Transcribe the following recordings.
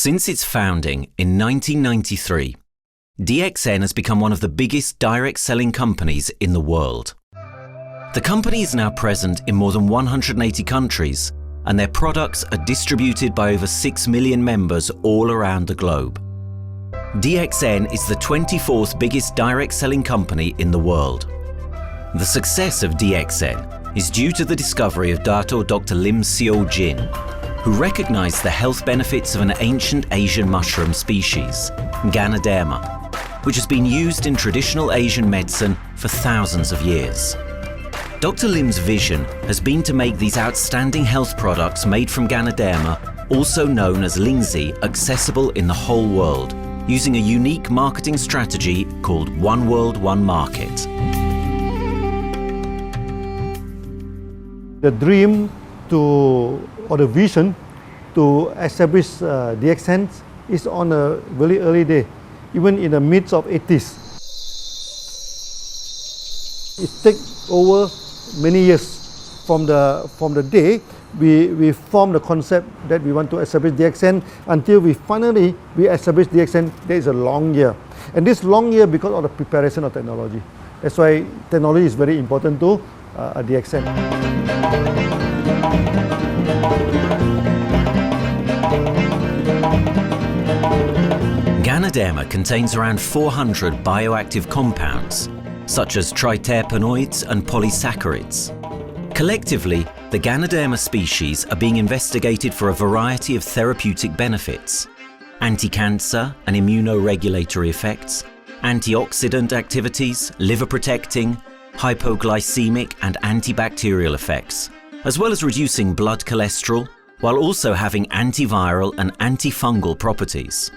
Since its founding in 1993, DXN has become one of the biggest direct selling companies in the world. The company is now present in more than 180 countries, and their products are distributed by over 6 million members all around the globe. DXN is the 24th biggest direct selling company in the world. The success of DXN is due to the discovery of Dr. Lim Seo Jin, who recognized the health benefits of an ancient Asian mushroom species, Ganoderma, which has been used in traditional Asian medicine for thousands of years. Dr. Lim's vision has been to make these outstanding health products made from Ganoderma, also known as Lingzi, accessible in the whole world, using a unique marketing strategy called One World, One Market. The dream or the vision to establish DXN is on a very early day, even in the midst of 80s. It takes over many years from the day we formed the concept that we want to establish DXN until we finally establish DXN. There is a long year, and this long year because of the preparation of technology. That's why technology is very important to DXN. Ganoderma contains around 400 bioactive compounds, such as triterpenoids and polysaccharides. Collectively, the Ganoderma species are being investigated for a variety of therapeutic benefits: anti-cancer and immunoregulatory effects, antioxidant activities, liver protecting, hypoglycemic and antibacterial effects, as well as reducing blood cholesterol, while also having antiviral and antifungal properties.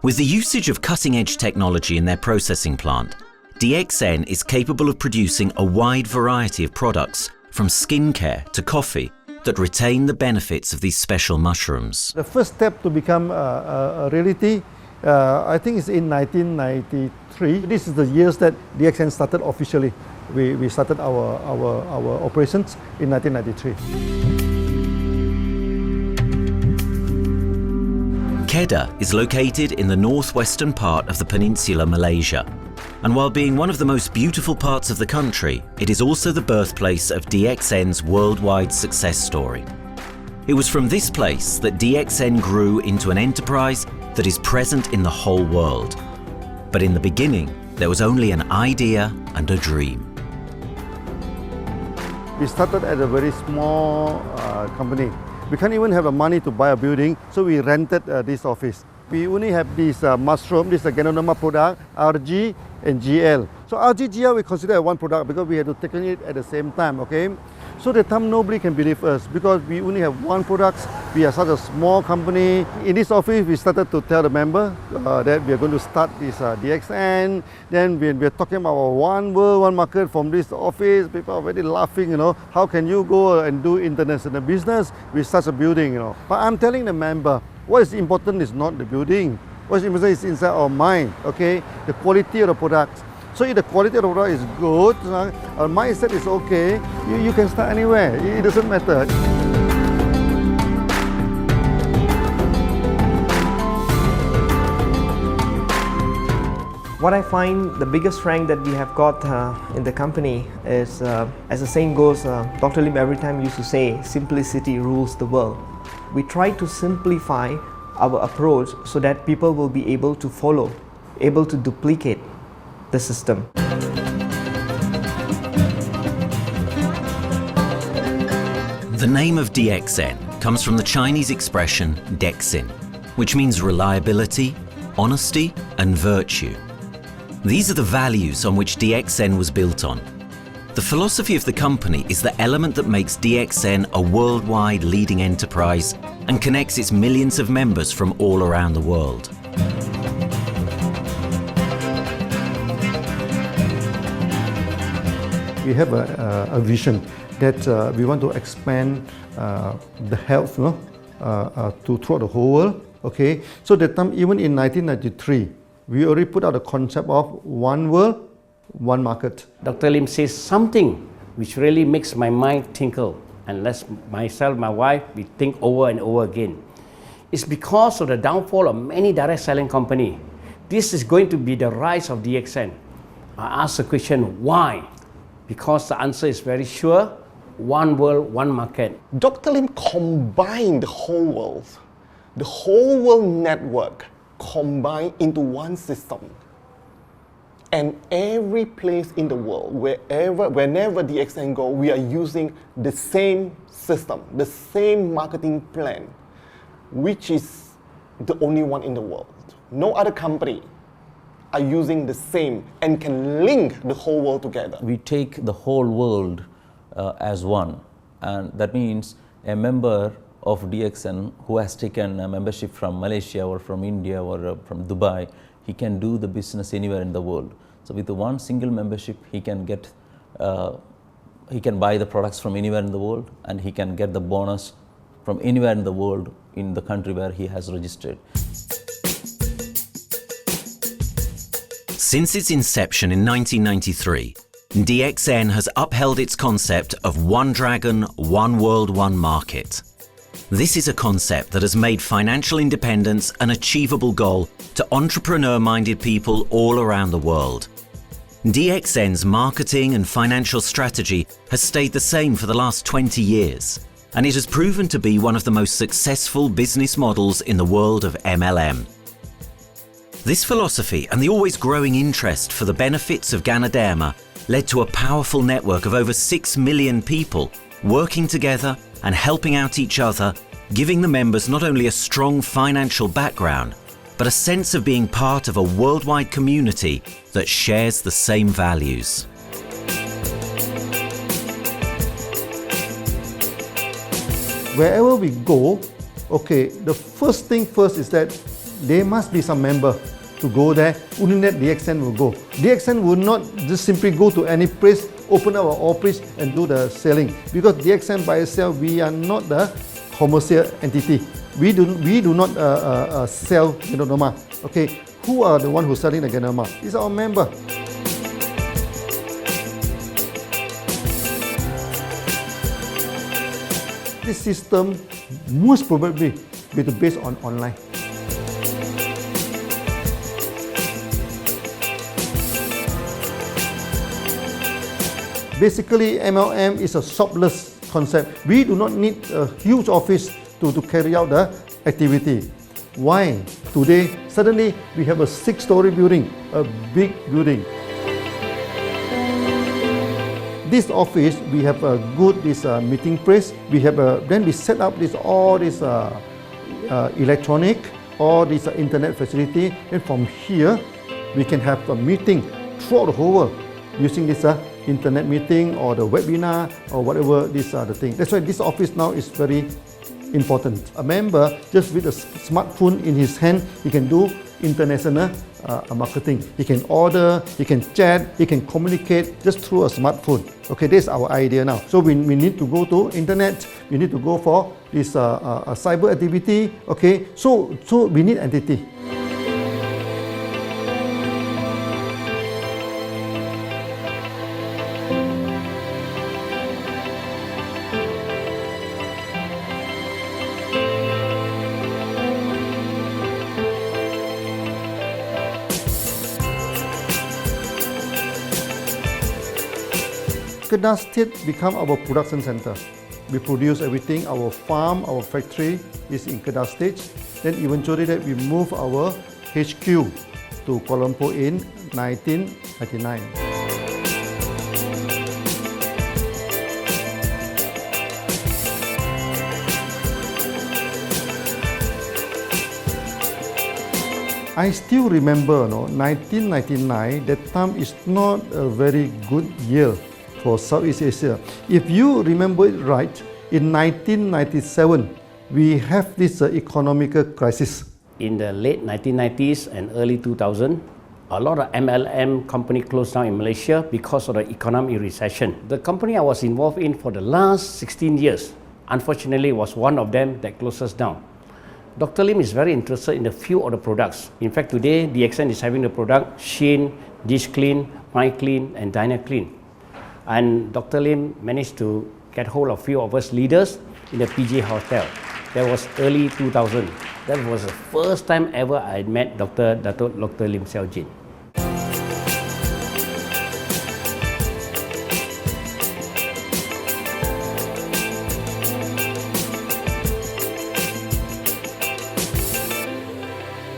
With the usage of cutting-edge technology in their processing plant, DXN is capable of producing a wide variety of products, from skincare to coffee, that retain the benefits of these special mushrooms. The first step to become a reality, I think, is in 1993. This is the years that DXN started officially. We started our operations in 1993. Kedah is located in the northwestern part of the peninsula Malaysia, and while being one of the most beautiful parts of the country, it is also the birthplace of DXN's worldwide success story. It was from this place that DXN grew into an enterprise that is present in the whole world. But in the beginning, there was only an idea and a dream. We started at a very small company. We can't even have the money to buy a building, so we rented this office. We only have this mushroom, this is a Ganoderma product, RG and GL. So RG, GL we consider one product because we had to take it at the same time, okay? So the time nobody can believe us because we only have one product. We are such a small company. In this office, we started to tell the member that we are going to start this DXN. Then we are talking about one world, one market from this office. People are very laughing, how can you go and do international business with such a building, But I'm telling the member, what is important is not the building. What is important is inside our mind, okay? The quality of the product. So if the quality of the product is good, our mindset is okay, you can start anywhere. It doesn't matter. What I find the biggest strength that we have got in the company is, as the saying goes, Dr. Lim every time used to say, simplicity rules the world. We try to simplify our approach so that people will be able to follow, able to duplicate the system. The name of DXN comes from the Chinese expression DXN, which means reliability, honesty, and virtue. These are the values on which DXN was built on. The philosophy of the company is the element that makes DXN a worldwide leading enterprise and connects its millions of members from all around the world. We have a vision that we want to expand the health throughout the whole world. Okay, so that time, even in 1993, we already put out the concept of one world, one market. Dr. Lim says something which really makes my mind tinkle, and lets myself, my wife, we think over and over again. It's because of the downfall of many direct selling companies. This is going to be the rise of DXN. I ask the question, why? Because the answer is very sure, one world, one market. Dr. Lim combined the whole world network combined into one system. And every place in the world, whenever DXN go, we are using the same system, the same marketing plan, which is the only one in the world. No other company are using the same and can link the whole world together. We take the whole world as one, and that means a member of DXN who has taken a membership from Malaysia or from India or from Dubai, he can do the business anywhere in the world. So with the one single membership, he can get, he can buy the products from anywhere in the world, and he can get the bonus from anywhere in the world in the country where he has registered. Since its inception in 1993, DXN has upheld its concept of one dragon, one world, one market. This is a concept that has made financial independence an achievable goal to entrepreneur-minded people all around the world. DXN's marketing and financial strategy has stayed the same for the last 20 years, and it has proven to be one of the most successful business models in the world of MLM. This philosophy and the always growing interest for the benefits of Ganoderma led to a powerful network of over 6 million people working together and helping out each other, giving the members not only a strong financial background, but a sense of being part of a worldwide community that shares the same values. Wherever we go, okay, the first thing first is that there must be some member to go there. Only that DXN will go. DXN will not just simply go to any place, open our office and do the selling. Because DXN by itself, we are not the commercial entity. We do not sell Ganoderma. Okay, who are the one who's selling the Ganoderma? It's our member. This system most probably will be based on online. Basically, MLM is a shopless concept. We do not need a huge office to carry out the activity. Why? Today, suddenly we have a 6-story building, a big building. This office, we have a good meeting place. We have then we set up all this electronic, all this internet facility. And from here, we can have a meeting throughout the whole world using this internet meeting or the webinar or whatever these are the things. That's why this office now is very important. A member, just with a smartphone in his hand, he can do international marketing. He can order, he can chat, he can communicate just through a smartphone. Okay, that's our idea now. So we need to go to internet, we need to go for this cyber activity. Okay, so we need entity. Kedah State become our production center. We produce everything. Our farm, our factory is in Kedah State. Then eventually that we move our HQ to Kuala Lumpur in 1999. I still remember, 1999, that time is not a very good year for Southeast Asia. If you remember it right, in 1997, we have this economical crisis. In the late 1990s and early 2000, a lot of MLM company closed down in Malaysia because of the economic recession. The company I was involved in for the last 16 years, unfortunately, was one of them that closes down. Dr. Lim is very interested in a few of the products. In fact, today, DXN is having the product Sheen, Dish Clean, My Clean, and Diner Clean. And Dr. Lim managed to get hold of a few of us leaders in the PJ Hotel. That was early 2000. That was the first time ever I met Dr. Lim Xiaojin.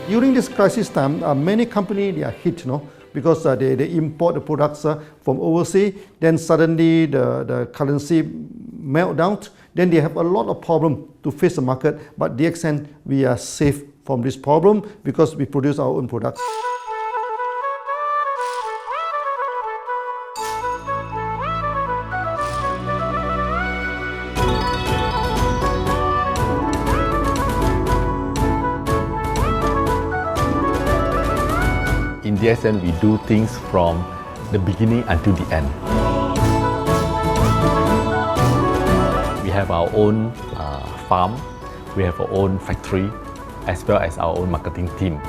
During this crisis time, many companies they are hit, because they import the products from overseas. Then suddenly the currency melt down. Then they have a lot of problem to face the market. But DXN, we are safe from this problem because we produce our own products. In DXN, we do things from the beginning until the end. We have our own farm, we have our own factory, as well as our own marketing team.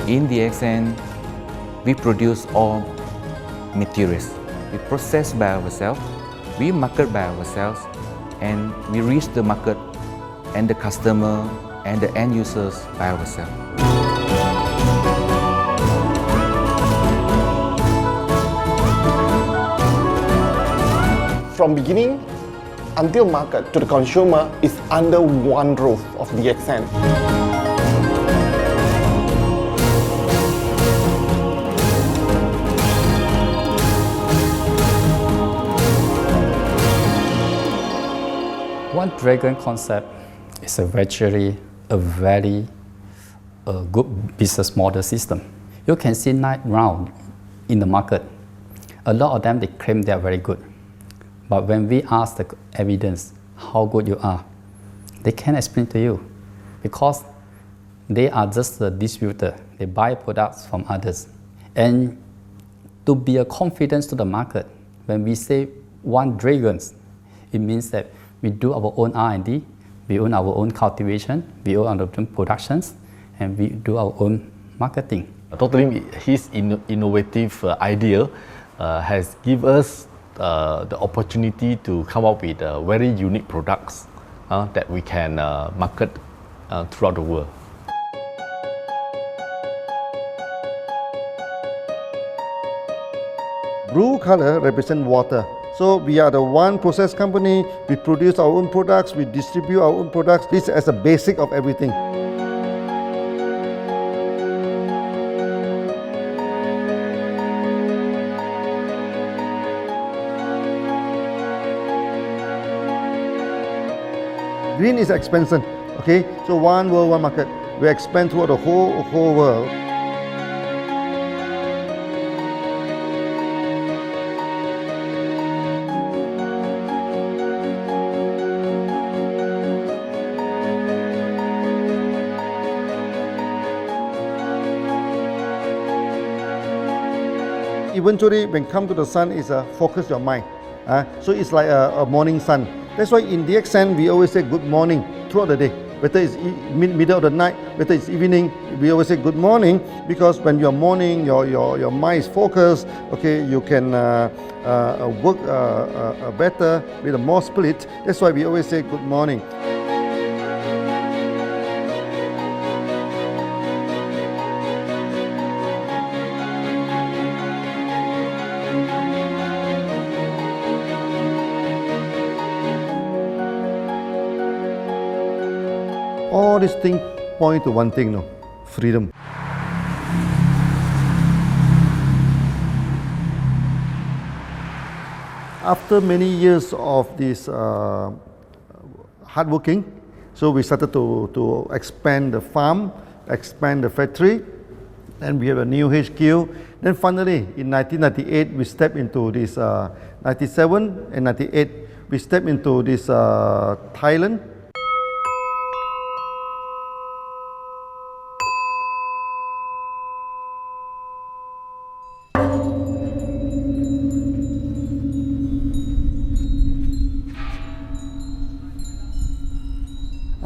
In DXN, we produce all materials. We process by ourselves, we market by ourselves, and we reach the market and the customer and the end users by ourselves. From beginning until market to the consumer is under one roof of DXN. One Dragon concept is a very good business model system. You can see now in the market, a lot of them they claim they are very good. But when we ask the evidence how good you are, they can't explain to you because they are just a distributor. They buy products from others. And to be a confidence to the market, when we say One Dragons, it means that we do our own R&D, we own our own cultivation, we own our own productions, and we do our own marketing. Dr. Lim, his innovative idea has given us the opportunity to come up with very unique products that we can market throughout the world. Blue color represents water. So we are the one process company, we produce our own products, we distribute our own products. This is as a basic of everything. Green is expansion, okay? So one world, one market. We expand throughout the whole world. Eventually, when come to the sun, is focus your mind. So it's like a morning sun. That's why in DXN, we always say good morning throughout the day. Whether it's middle of the night, whether it's evening, we always say good morning because when you're morning, your mind is focused. Okay, you can work better with a more spirit. That's why we always say good morning. All these things point to one thing, freedom. After many years of this hard working, so we started to expand the farm, expand the factory, and we have a new HQ. Then finally, in 1998, we stepped into this, 97 and 98, we stepped into this Thailand.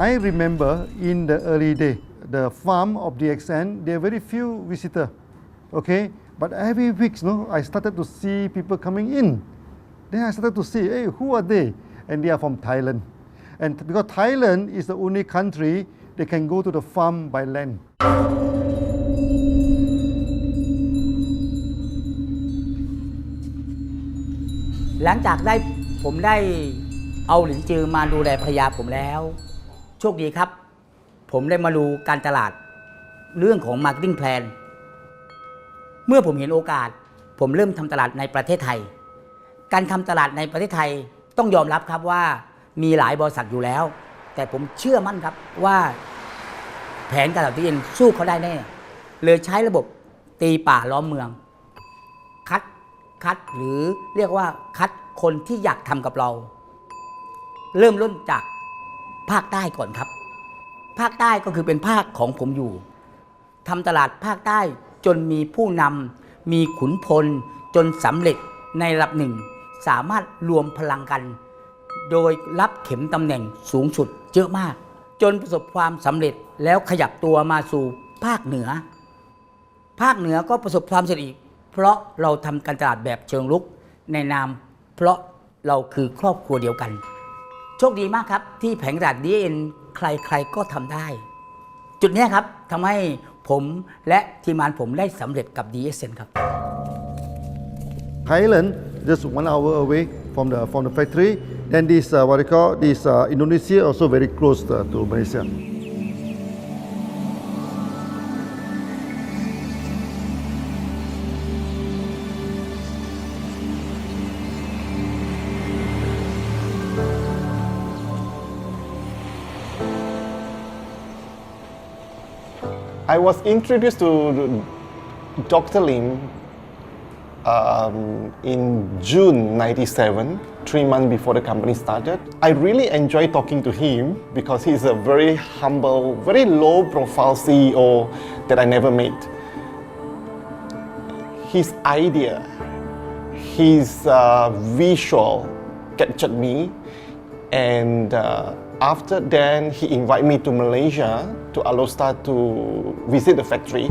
I remember in the early day, the farm of DXN, there are very few visitors, okay? But every week, I started to see people coming in. Then I started to see, hey, who are they? And they are from Thailand. And because Thailand is the only country they can go to the farm by land. หลังจากผมได้เอาหลินจือมาดูแลภรรยาผมแล้วโชคดีครับผมได้มาดูการตลาดเรื่องของ Marketing Plan เมื่อผมเห็นโอกาสผมเริ่มทำตลาดในประเทศไทยการทำตลาดในประเทศไทยต้องยอมรับครับว่ามีหลายบริษัทอยู่แล้วแต่ผมเชื่อมั่นครับว่าแผนการตลาดที่เอ็นสู้เขาได้แน่เลยใช้ระบบตีป่าล้อมเมืองคัดหรือเรียกว่าคัดคนที่อยากทำกับเราเริ่มต้นจากภาคใต้ก่อนครับภาคใต้ก็คือเป็นภาคของผมอยู่ทำตลาดภาคใต้จนมีผู้นำมีขุนพลจนสำเร็จในระดับหนึ่งสามารถรวมพลังกันโดยรับเข็มตำแหน่งสูงสุดเยอะมากจนประสบความสำเร็จแล้วขยับตัวมาสู่ภาคเหนือก็ประสบความสำเร็จอีกเพราะเราทำการตลาดแบบเชิงรุกในนามเพราะเราคือครอบครัวเดียวกันโชคดีมากครับที่แผงตลาด DXN ใครๆก็ทำได้จุดนี้ครับทำให้ผมและทีมงานผมได้สำเร็จกับ DXN ครับ Thailand just 1 hour away from the factory. Then this what they call this Indonesia also very close to Malaysia. I was introduced to Dr. Lim in June '97, 3 months before the company started. I really enjoyed talking to him because he's a very humble, very low-profile CEO that I never met. His idea, his visual captured me, and after then he invited me to Malaysia to Alostar to visit the factory.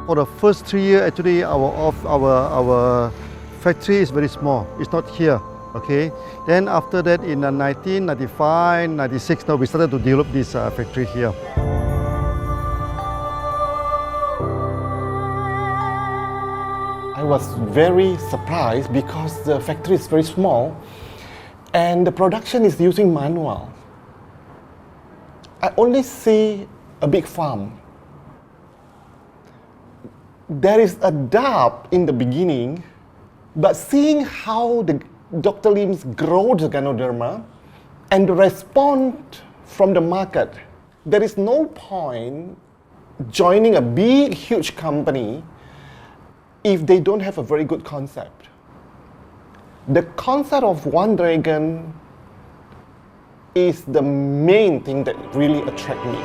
For the first 3 years, actually, our factory is very small. It's not here, okay? Then after that, in 1995, 96, now we started to develop this factory here. I was very surprised because the factory is very small and the production is using manual. I only see a big farm. There is a doubt in the beginning, but seeing how Dr. Lim's grow the Ganoderma and the response from the market, there is no point joining a big, huge company if they don't have a very good concept. The concept of One Dragon is the main thing that really attracts me.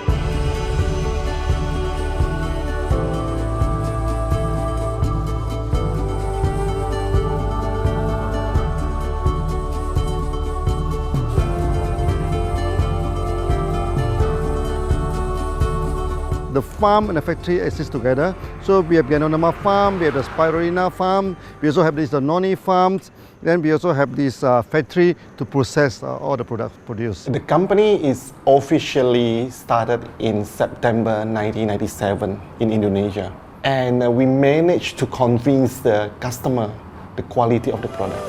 The farm and the factory exist together. So we have Ganoderma farm, we have the Spirulina farm, we also have the noni farms, then we also have this factory to process all the products produced. The company is officially started in September 1997 in Indonesia. And we managed to convince the customer the quality of the product.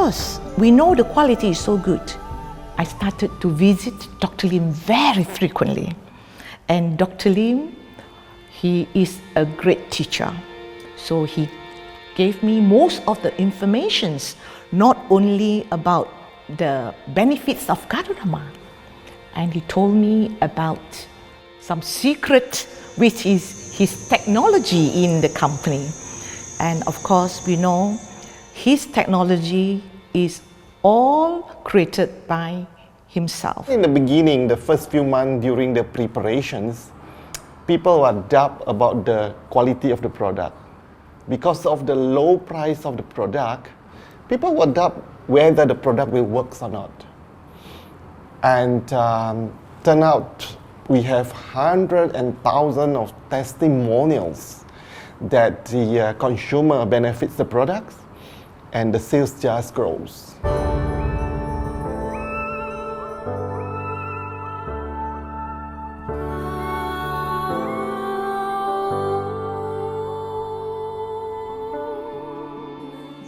because we know the quality is so good, I started to visit Dr. Lim very frequently. And Dr. Lim, he is a great teacher. So he gave me most of the informations, not only about the benefits of Ganoderma, and he told me about some secret, which is his technology in the company. And of course, we know his technology is all created by himself. In the beginning, the first few months during the preparations, people were doubt about the quality of the product. Because of the low price of the product, people were doubt whether the product will work or not. And turn out we have hundreds and thousands of testimonials that the consumer benefits the products and the sales just grows.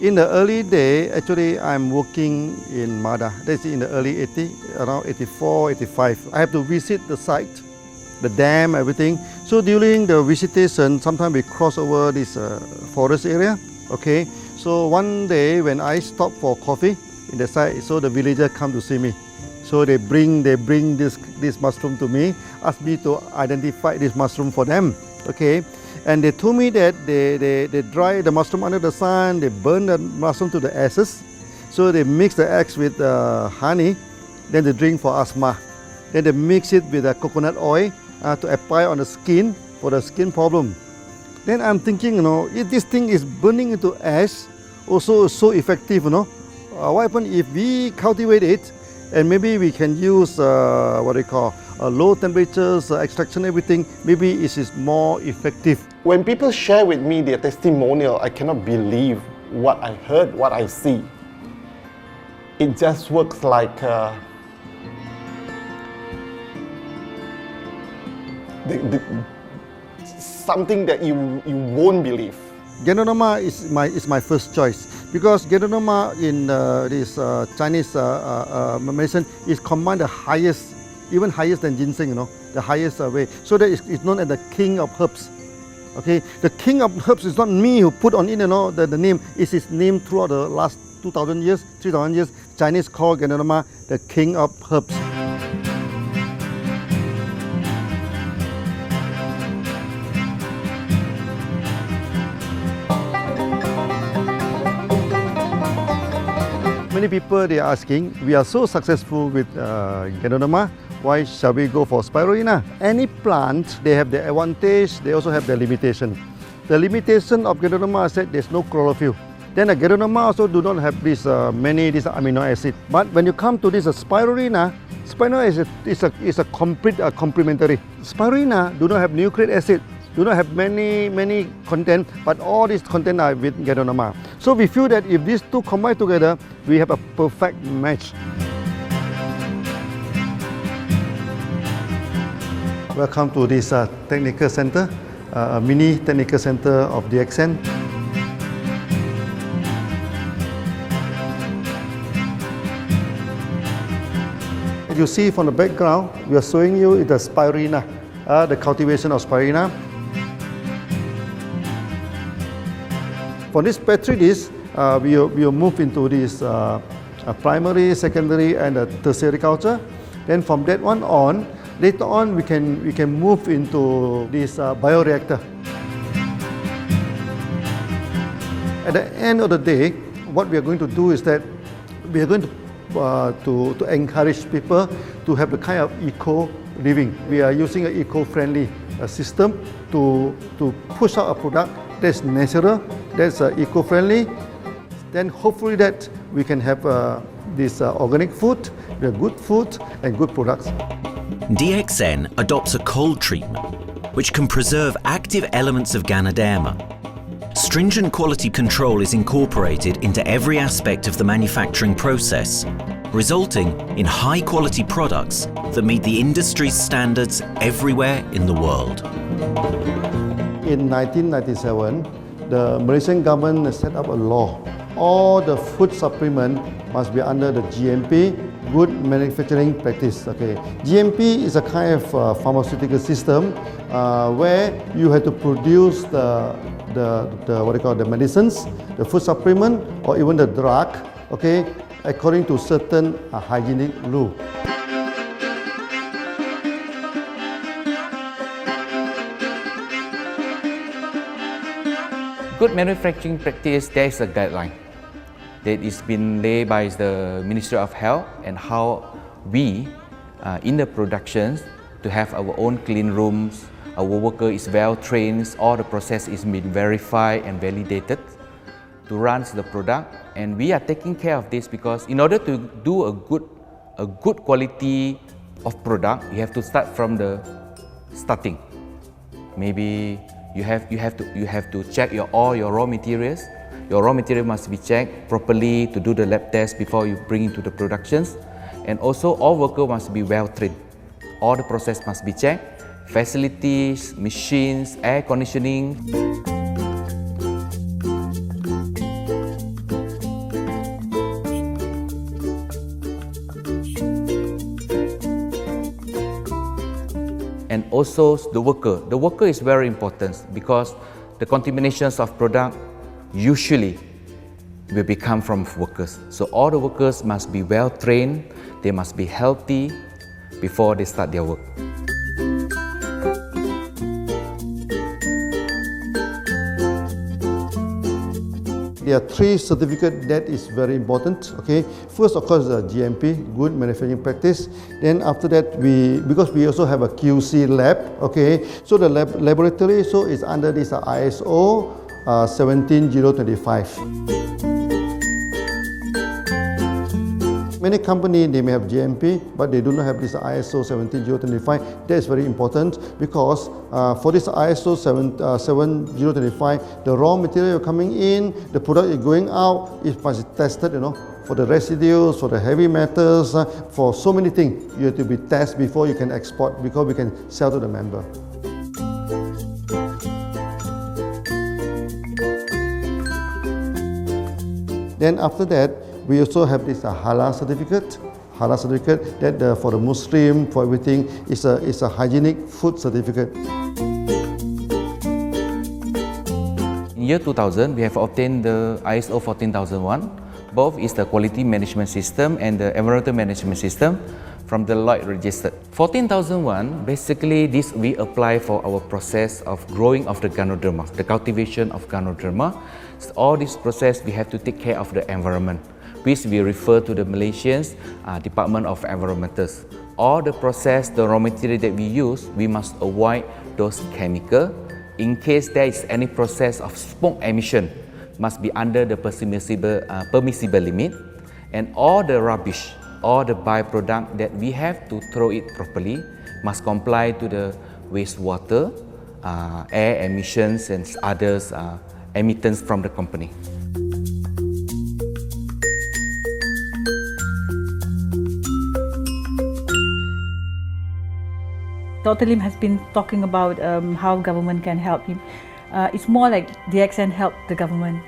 In the early day, actually, I'm working in Mada. That's in the early 80s, around 84, 85. I have to visit the site, the dam, everything. So during the visitation, sometimes we cross over this forest area. Okay. So one day when I stop for coffee in the site, so the villager come to see me. So they bring this mushroom to me, ask me to identify this mushroom for them. Okay. And they told me that they dry the mushroom under the sun, they burn the mushroom to the ashes. So they mix the eggs with honey, then they drink for asthma. Then they mix it with coconut oil to apply on the skin for the skin problem. Then I'm thinking, if this thing is burning into ash, also so effective, what happens if we cultivate it and maybe we can use low temperatures, extraction, everything, maybe it is more effective. When people share with me their testimonial, I cannot believe what I heard, what I see. It just works like something that you won't believe. Ganoderma is my first choice because Ganoderma in this Chinese medicine is combined the highest, even higher than ginseng, the highest way. So that it's known as the king of herbs. Okay, the king of herbs is not me who put on it, the name. It's his name throughout the last 2,000 years, 3,000 years. Chinese call Ganoderma the king of herbs. Many people they are asking, we are so successful with Ganoderma, why shall we go for spirulina? Any plant, they have the advantage, they also have the limitation. The limitation of Ganoderma is that there's no chlorophyll. Then the Ganoderma also do not have this many amino acid. But when you come to this spirulina, spirulina is a complete complementary. Spirulina do not have nucleic acid, do not have many content, but all these content are with Ganoderma. So we feel that if these two combine together, we have a perfect match. Welcome to this technical center, a mini technical center of DXN. As you see from the background, we are showing you the spirulina, the cultivation of spirulina. For this petri dish, we will move into this primary, secondary, and tertiary culture. Then from that one on, later on we can move into this bioreactor. At the end of the day, what we are going to do is that we are going to encourage people to have the kind of eco living. We are using an eco-friendly system to push out a product that's natural, that's eco-friendly. Then hopefully that we can have this organic food, good food and good products. DXN adopts a cold treatment which can preserve active elements of Ganoderma. Stringent quality control is incorporated into every aspect of the manufacturing process, resulting in high-quality products that meet the industry's standards everywhere in the world. In 1997, the Malaysian government set up a law all the food supplement must be under the GMP, Good Manufacturing Practice. Okay, GMP is a kind of pharmaceutical system where you have to produce the what you call the medicines, the food supplement, or even the drug. Okay, according to certain hygienic rule. Good manufacturing practice, there is a guideline that is been laid by the Ministry of Health, and how we in the productions to have our own clean rooms, our worker is well trained, all the process is been verified and validated to run the product, and we are taking care of this because in order to do a good quality of product, you have to start from the starting. Maybe you have to check all your raw materials. Your raw material must be checked properly to do the lab test before you bring into the productions, and also all workers must be well trained. All the process must be checked. Facilities, machines, air conditioning. And also the worker. The worker is very important because the contaminations of product usually will become from workers. So all the workers must be well trained, they must be healthy before they start their work. There are 3 certificates that is very important. Okay, first of course the GMP, Good Manufacturing Practice. Then after that because we also have a QC lab. Okay, so the laboratory is under this ISO 17025. Many companies, they may have GMP, but they do not have this ISO 17025. That is very important because for this ISO 17025, the raw material coming in, the product is going out, it must be tested, for the residues, for the heavy metals, for so many things. You have to be tested before you can export, because we can sell to the member. Then after that, we also have this halal certificate. Halal certificate that for the Muslim, for everything, is a hygienic food certificate. In year 2000, we have obtained the ISO 14001. Both is the quality management system and the environmental management system from the Lloyd registered. 14001, basically this we apply for our process of growing of the Ganoderma, the cultivation of Ganoderma. So all this process we have to take care of the environment, which we refer to the Malaysians Department of Environmentals. All the process, the raw material that we use, we must avoid those chemicals. In case there is any process of smoke emission, must be under the permissible limit, and all the rubbish, all the byproduct that we have to throw it properly must comply to the wastewater, air emissions and others emittance from the company. Dr. Lim has been talking about how government can help him. It's more like DXN helped the government,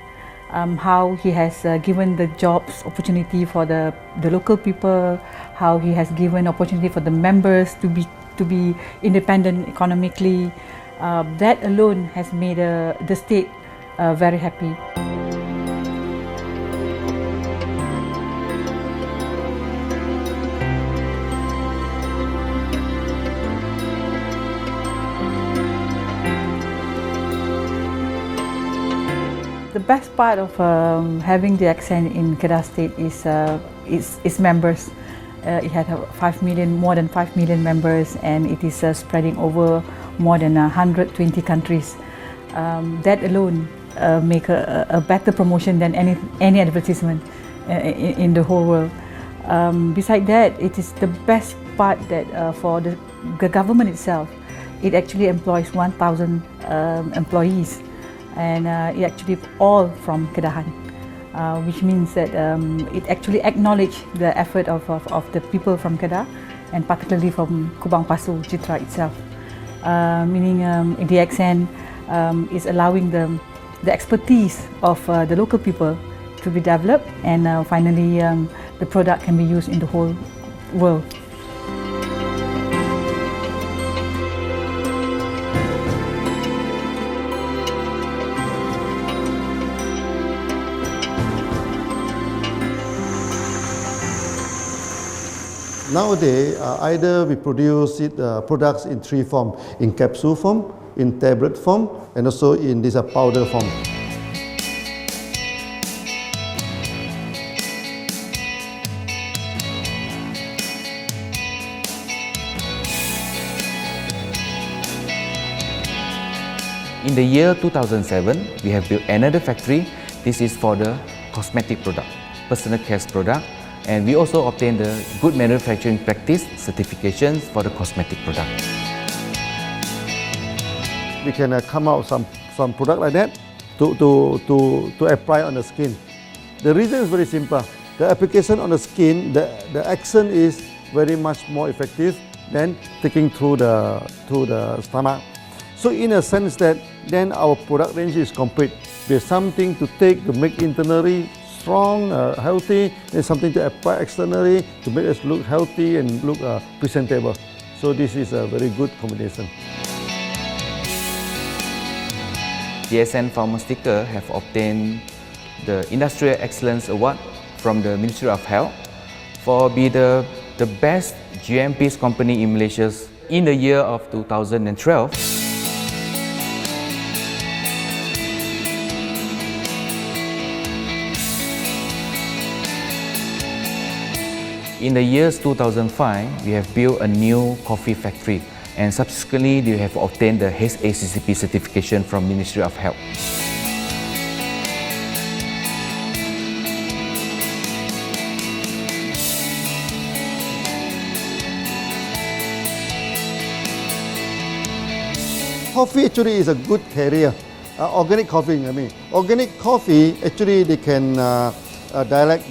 how he has given the jobs opportunity for the local people, how he has given opportunity for the members to be independent economically. That alone has made the state very happy. The best part of having the DXN in Kedah State is its members. It had more than 5 million members, and it is spreading over more than 120 countries. That alone make a better promotion than any advertisement in the whole world. Besides that, it is the best part that for the government itself, it actually employs 1,000 employees, and it actually all from Kedahan, which means that it actually acknowledges the effort of the people from Kedah, and particularly from Kubang Pasu Citra itself. Meaning DXN is allowing the expertise of the local people to be developed, and finally the product can be used in the whole world. Nowadays, either we produce products in three forms: in capsule form, in tablet form, and also in this powder form. In the year 2007, we have built another factory. This is for the cosmetic product, personal care product, and we also obtained the Good Manufacturing Practice certifications for the cosmetic product. We can come out some product like that to apply on the skin. The reason is very simple. The application on the skin, the action is very much more effective than taking through the stomach. So in a sense that then our product range is complete. There's something to take to make internally strong, healthy. There's something to apply externally to make us look healthy and look presentable. So this is a very good combination. DXN Pharmaceutical have obtained the Industrial Excellence Award from the Ministry of Health for being the best GMP company in Malaysia in the year of 2012. In the years 2005, we have built a new coffee factory, and subsequently we have obtained the HACCP certification from Ministry of Health. Coffee actually is a good carrier. Organic coffee, Organic coffee, actually they can dilate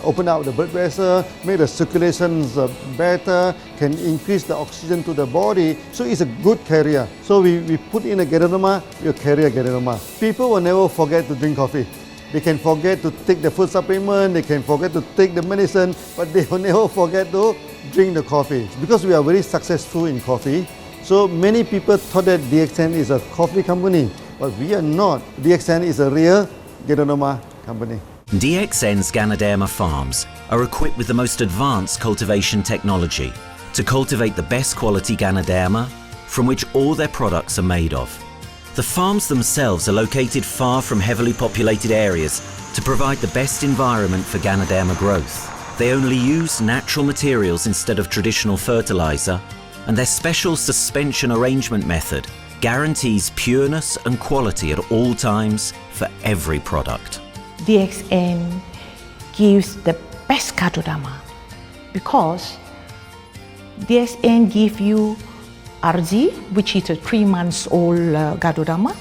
open up the blood vessel, make the circulations better, can increase the oxygen to the body. So it's a good carrier. So we put in a Ganoderma, you carry a Ganoderma. People will never forget to drink coffee. They can forget to take the food supplement, they can forget to take the medicine, but they will never forget to drink the coffee. Because we are very successful in coffee, so many people thought that DXN is a coffee company, but we are not. DXN is a real Ganoderma company. DXN's Ganoderma farms are equipped with the most advanced cultivation technology to cultivate the best quality Ganoderma from which all their products are made of. The farms themselves are located far from heavily populated areas to provide the best environment for Ganoderma growth. They only use natural materials instead of traditional fertilizer, and their special suspension arrangement method guarantees pureness and quality at all times for every product. DXN gives the best Ganoderma because DXN gives you RZ, which is a 3 months old Ganoderma,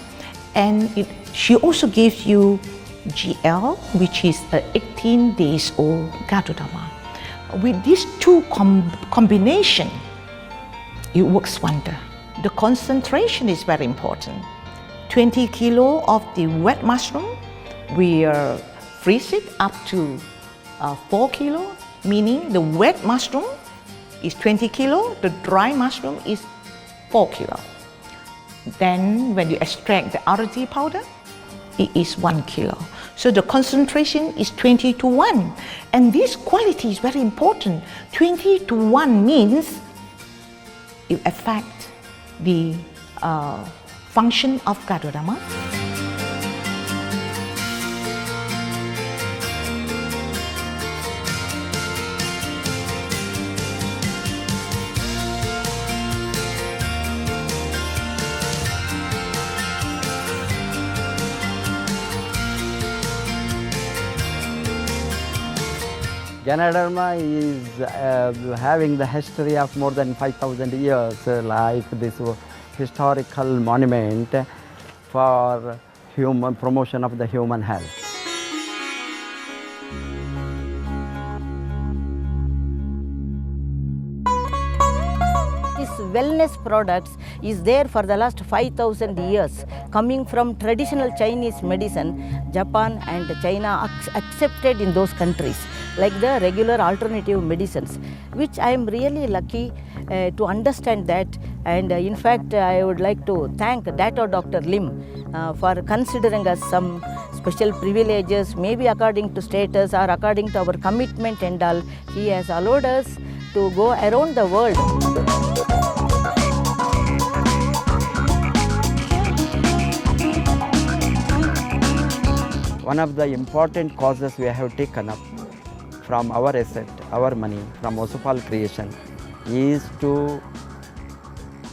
and she also gives you GL, which is a 18 days old Ganoderma. With these two combination, it works wonder. The concentration is very important. 20 kilo of the wet mushroom, we freeze it up to 4 kilo, meaning the wet mushroom is 20 kilo, the dry mushroom is 4 kilo. Then when you extract the RZ powder, it is 1 kilo. So the concentration is 20 to 1. And this quality is very important. 20 to 1 means it affects the function of Ganoderma. Ganoderma is having the history of more than 5,000 years, like this historical monument for human promotion of the human health. It's wellness products is there for the last 5,000 years, coming from traditional Chinese medicine. Japan and China accepted in those countries, like the regular alternative medicines, which I am really lucky to understand that. And in fact, I would like to thank Dr. Lim for considering us some special privileges, maybe according to status or according to our commitment and all. He has allowed us to go around the world. One of the important causes we have taken up from our asset, our money, from Osopal creation, is to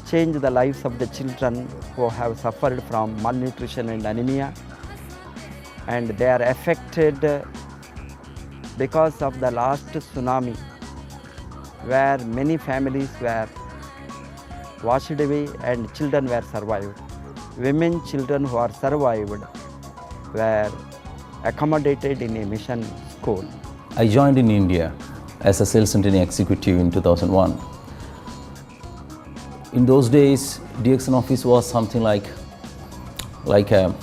change the lives of the children who have suffered from malnutrition and anemia, and they are affected because of the last tsunami, where many families were washed away and children were survived. Women, children who are survived were accommodated in a mission school. I joined in India as a sales and training executive in 2001. In those days, DXN office was something like a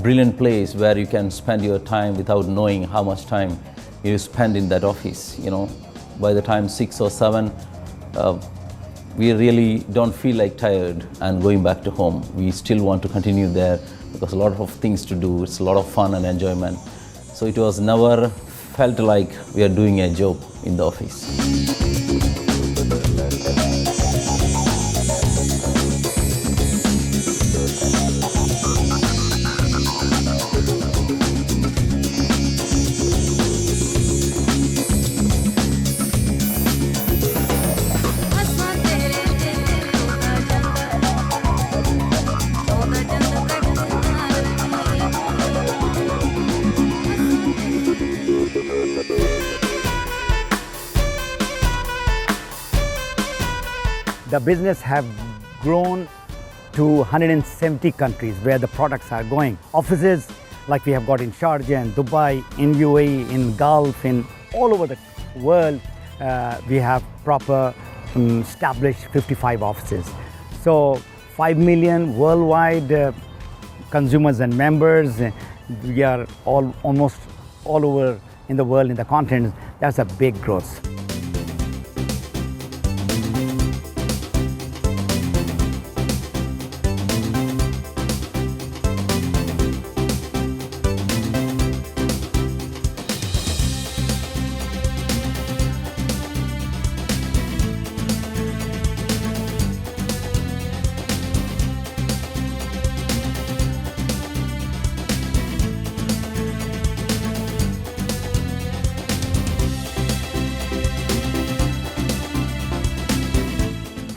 brilliant place where you can spend your time without knowing how much time you spend in that office. You know, by the time 6 or 7, we really don't feel like tired and going back to home. We still want to continue there because a lot of things to do. It's a lot of fun and enjoyment. So it was never felt like we are doing a job in the office. The business have grown to 170 countries where the products are going. Offices like we have got in Sharjah and Dubai, in UAE, in Gulf, in all over the world, we have proper established 55 offices. So 5 million worldwide consumers and members. We are almost all over in the world, in the continents. That's a big growth.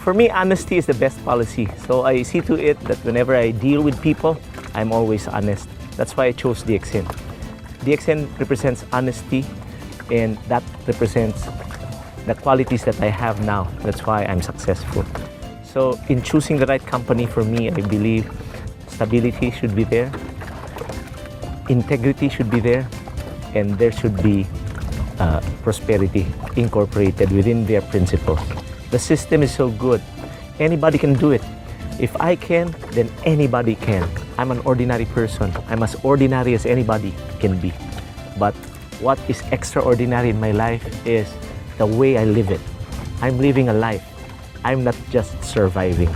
For me, honesty is the best policy. So I see to it that whenever I deal with people, I'm always honest. That's why I chose DXN. DXN represents honesty, and that represents the qualities that I have now. That's why I'm successful. So in choosing the right company for me, I believe stability should be there, integrity should be there, and there should be prosperity incorporated within their principles. The system is so good. Anybody can do it. If I can, then anybody can. I'm an ordinary person. I'm as ordinary as anybody can be. But what is extraordinary in my life is the way I live it. I'm living a life. I'm not just surviving.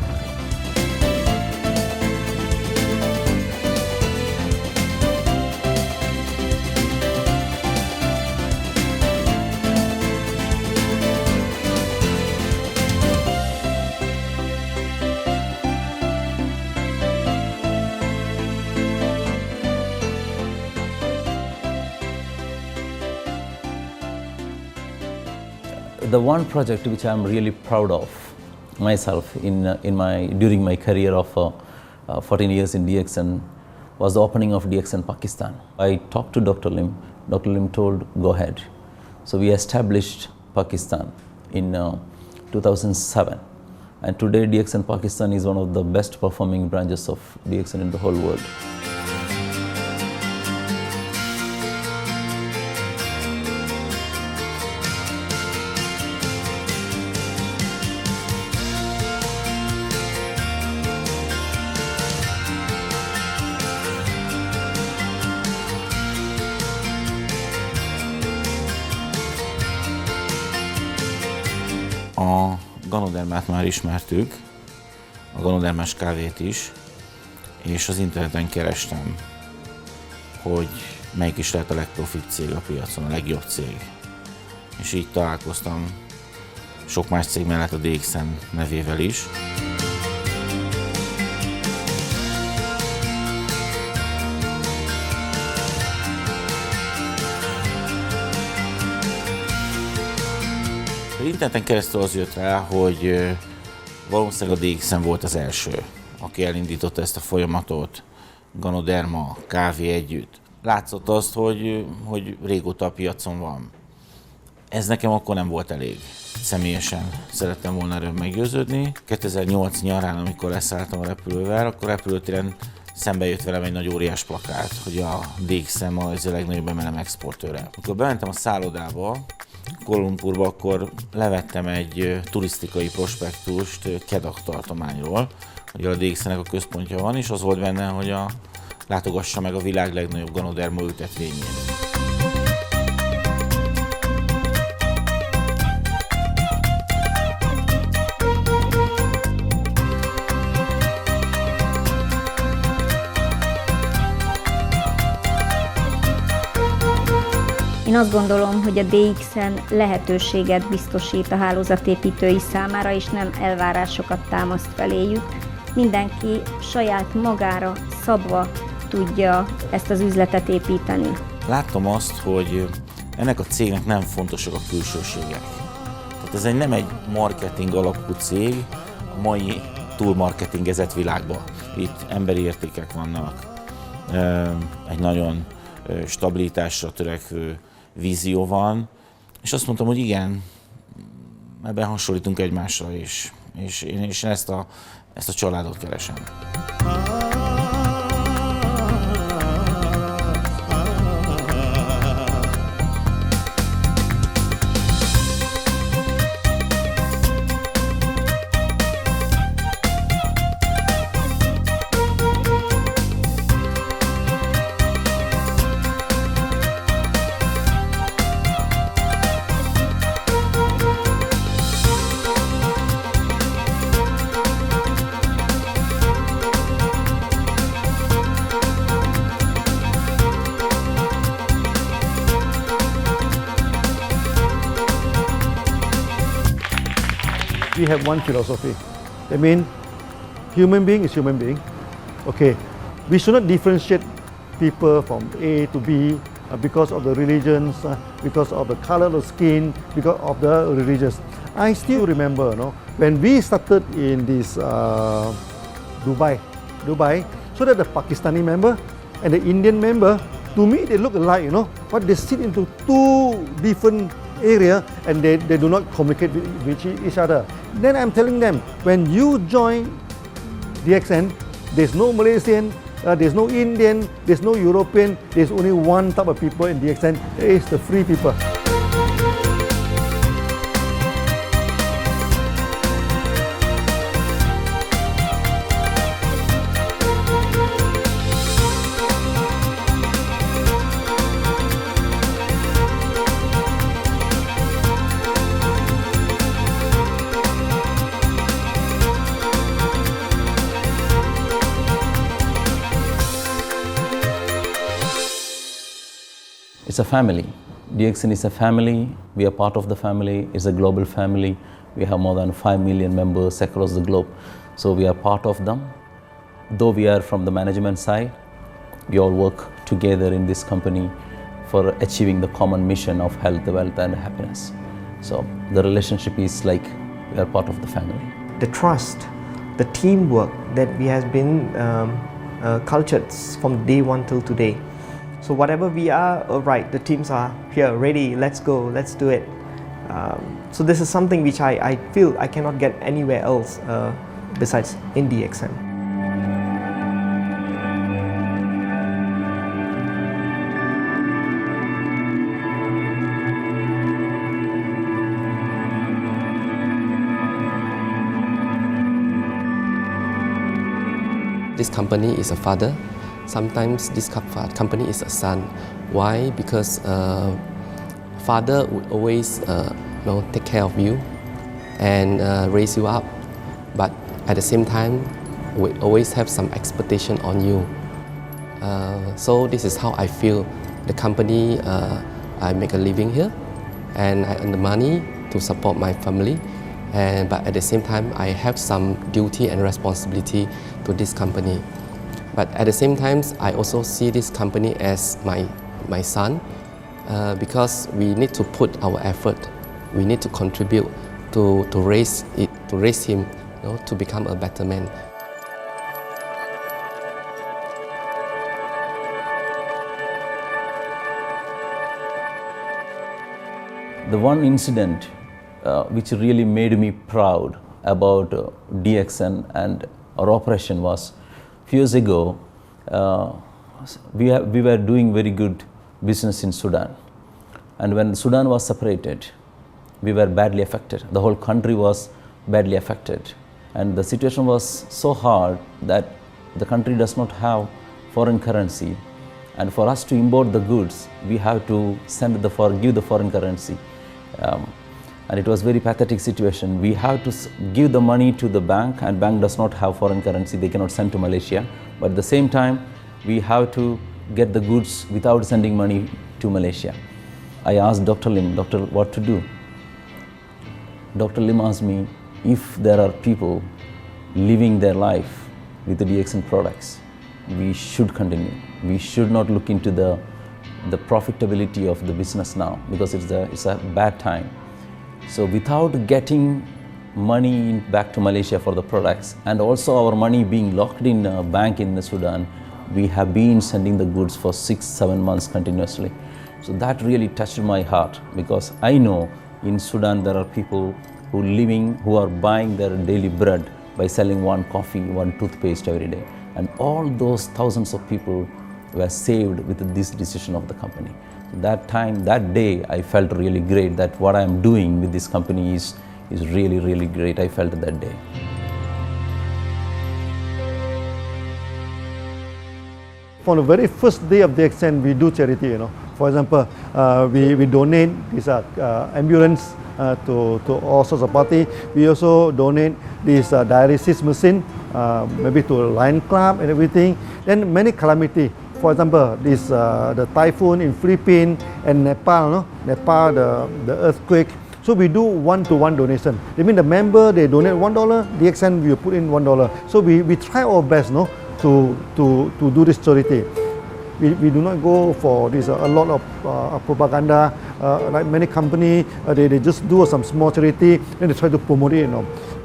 The one project which I'm really proud of myself during my career of 14 years in DXN was the opening of DXN Pakistan. I talked to Dr. Lim. Dr. Lim told, go ahead. So we established Pakistan in 2007. And today DXN Pakistan is one of the best performing branches of DXN in the whole world. A Ganodermát már ismertük, a Ganodermás kávét is, és az interneten kerestem, hogy melyik is lehet a legprofibb cég a piacon, a legjobb cég. És így találkoztam sok más cég mellett a DXN nevével is. Interneten keresztül az jött rá, hogy valószínűleg a DXN volt az első, aki elindította ezt a folyamatot, Ganoderma, kávé együtt. Látszott azt, hogy régóta a piacon van. Ez nekem akkor nem volt elég. Személyesen szerettem volna erről meggyőződni. 2008 nyarán, amikor leszálltam a repülővel, akkor repülőtéren szembe jött velem egy nagy óriás plakát, hogy a DXN ma az a legnagyobb MLM exportőre. Amikor bementem a szállodába, Kuala Lumpurba, akkor levettem egy turisztikai prospektust Kedah tartományról, hogy a DXN-nek a központja van, és az volt benne, hogy látogassa meg a világ legnagyobb Ganoderma ültetvényét. Én azt gondolom, hogy a DXN lehetőséget biztosít a hálózatépítői számára, és nem elvárásokat támaszt feléjük. Mindenki saját magára szabva tudja ezt az üzletet építeni. Láttam azt, hogy ennek a cégnek nem fontosak a külsőségek. Tehát ez nem egy marketing alapú cég a mai túlmarketingezett világban. Itt emberi értékek vannak, egy nagyon stabilitásra törekvő vízió van, és azt mondtam, hogy igen, ebben hasonlítunk egymásra is, és én ezt a családot keresem. We have one philosophy. I mean, human being is human being. Okay, we should not differentiate people from A to B because of the religions, because of the color of the skin, because of the religious. I still remember, when we started in this Dubai, so that the Pakistani member and the Indian member, to me they look alike, but they sit into two different area and they do not communicate with each other. Then I'm telling them, when you join DXN, there's no Malaysian, there's no Indian, there's no European, there's only one type of people in DXN, it's the free people. It's a family. DXN is a family. We are part of the family. It's a global family. We have more than 5 million members across the globe. So we are part of them. Though we are from the management side, we all work together in this company for achieving the common mission of health, wealth and happiness. So the relationship is like we are part of the family. The trust, the teamwork that we has been cultured from day one till today. So whatever we are, right, the teams are here, ready, let's go, let's do it. So this is something which I feel I cannot get anywhere else besides in DXN. This company is a father. Sometimes this company is a son. Why? Because father would always take care of you, and raise you up. But at the same time, we always have some expectation on you. So this is how I feel. The company, I make a living here, and I earn the money to support my family. But at the same time, I have some duty and responsibility to this company. But at the same time, I also see this company as my son, because we need to put our effort. We need to contribute to raise him, to become a better man. The one incident which really made me proud about DXN and our operation was few years ago. We were doing very good business in Sudan, and when Sudan was separated, we were badly affected. The whole country was badly affected, and the situation was so hard that the country does not have foreign currency, and for us to import the goods, we have to give the foreign currency. And it was very pathetic situation. We have to give the money to the bank, and bank does not have foreign currency. They cannot send to Malaysia. But at the same time, we have to get the goods without sending money to Malaysia. I asked Dr. Lim, doctor, what to do? Dr. Lim asked me if there are people living their life with the DXN products, we should continue. We should not look into the profitability of the business now, because it's a bad time. So without getting money back to Malaysia for the products, and also our money being locked in a bank in Sudan, we have been sending the goods for 6-7 months continuously. So that really touched my heart, because I know in Sudan there are people who are buying their daily bread by selling one coffee, one toothpaste every day. And all those thousands of people were saved with this decision of the company. That day, I felt really great that what I am doing with this company is really, really great. I felt that day. From the very first day of DXN, we do charity. For example, we donate this ambulance to all sorts of party. We also donate this dialysis machine, maybe to Lion Club and everything. Then many calamity. For example, the typhoon in Philippines and Nepal, the earthquake. So we do one-to-one donation. That means the member, they donate $1, DXN will put in $1. So we try our best to do this charity. We do not go for this a lot of propaganda. Like many companies, they just do some small charity and they try to promote it.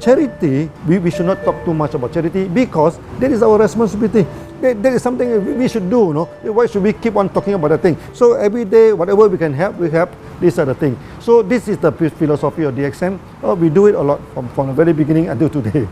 Charity, we should not talk too much about charity, because that is our responsibility. That is something we should do. Why should we keep on talking about the thing? So every day, whatever we can help, we help. These are the things. So this is the philosophy of DXN. We do it a lot from the very beginning until today.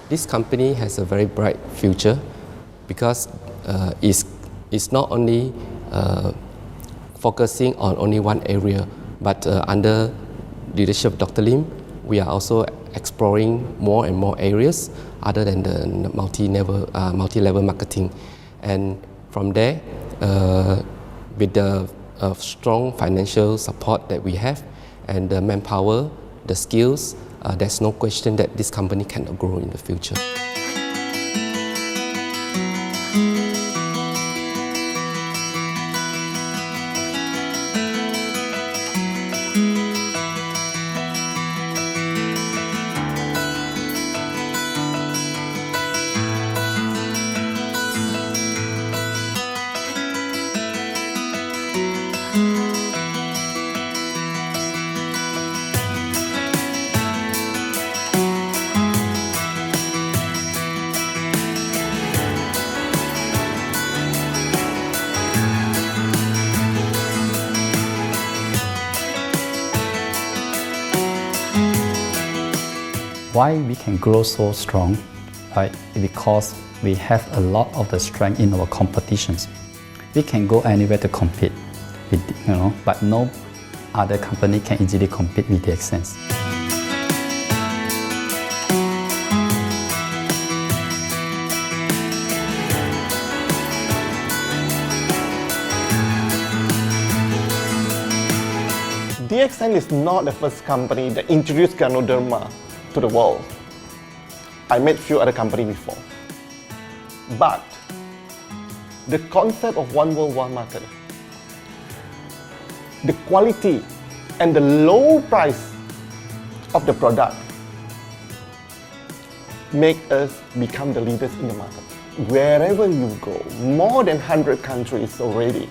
This company has a very bright future, because it's not only focusing on only one area, but under leadership of Dr. Lim, we are also exploring more and more areas other than the multi-level marketing. And from there, with the strong financial support that we have and the manpower, the skills, there's no question that this company cannot grow in the future. Why we can grow so strong? Right? Because we have a lot of the strength in our competitions. We can go anywhere to compete, with, but no other company can easily compete with DXN. DXN is not the first company that introduced Ganoderma to the world. I met few other companies before. But the concept of one world, one market, the quality and the low price of the product make us become the leaders in the market. Wherever you go, more than 100 countries already,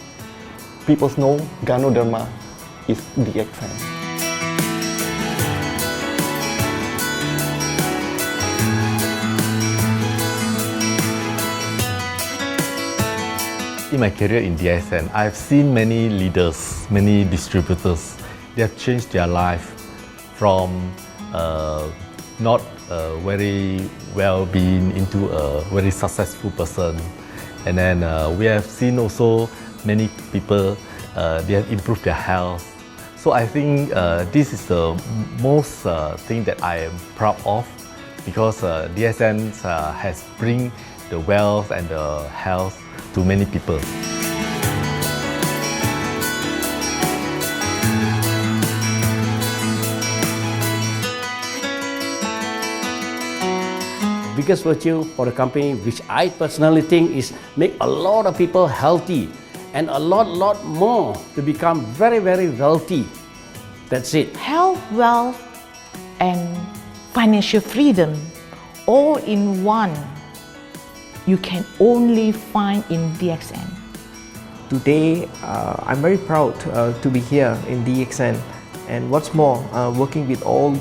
people know Ganoderma is DXN. In my career in DXN, I've seen many leaders, many distributors. They have changed their life from not very well-being into a very successful person. And then we have seen also many people, they have improved their health. So I think this is the most thing that I am proud of, because DXN has bring the wealth and the health to many people. Biggest virtue for the company, which I personally think is make a lot of people healthy and a lot more to become very wealthy. That's it. Health, wealth, and financial freedom all in one. You can only find in DXN. Today, I'm very proud to be here in DXN, and what's more, working with all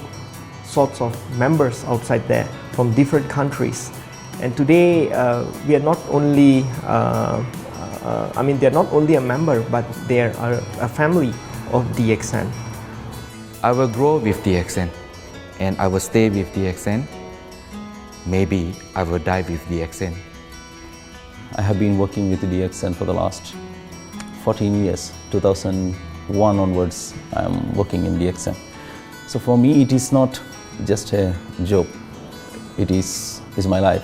sorts of members outside there from different countries. And today, we are not only, they're not only a member, but they are a family of DXN. I will grow with DXN, and I will stay with DXN. Maybe I will die with DXN. I have been working with the DXN for the last 14 years. 2001 onwards, I am working in DXN. So for me, it is not just a job. It is my life.